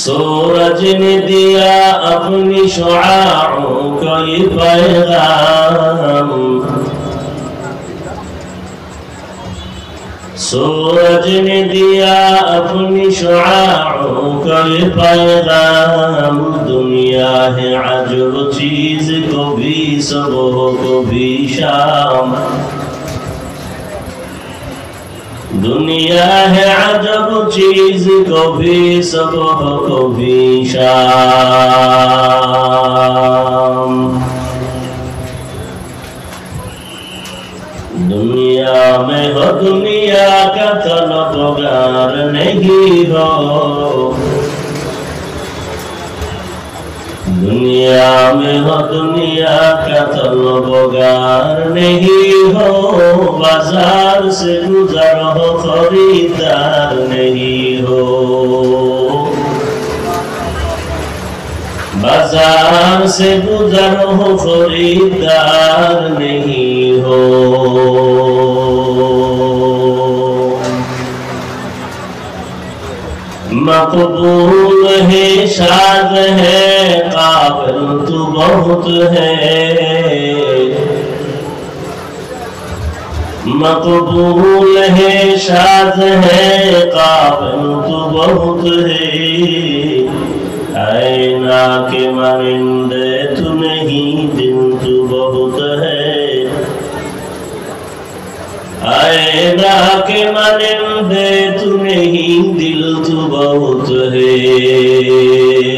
सूरज ने दिया अपनी शुआओं को ये पैगाम, सूरज ने दिया अपनी शुआओं को ये पैगाम। दुनिया है अजब चीज, कभी सुबह कभी शाम। दुनिया है अजब चीज, कभी सुबह कभी शाम। दुनिया में हो दुनिया का तलबगार नहीं हो, दुनिया में हो दुनिया का तलबगार नहीं हो। बाजार से गुजर हो खरीदार नहीं हो, बाजार से गुजर हो खरीदार नहीं हो। मकबूल है शाद है काबिल तू बहुत है, मकबूल है शाद है काबिल तू बहुत है। आईना के मानिंदे तू नहीं दिल तू बहुत है, आईना के मानिंदे तू नहीं दिल तू बहुत है।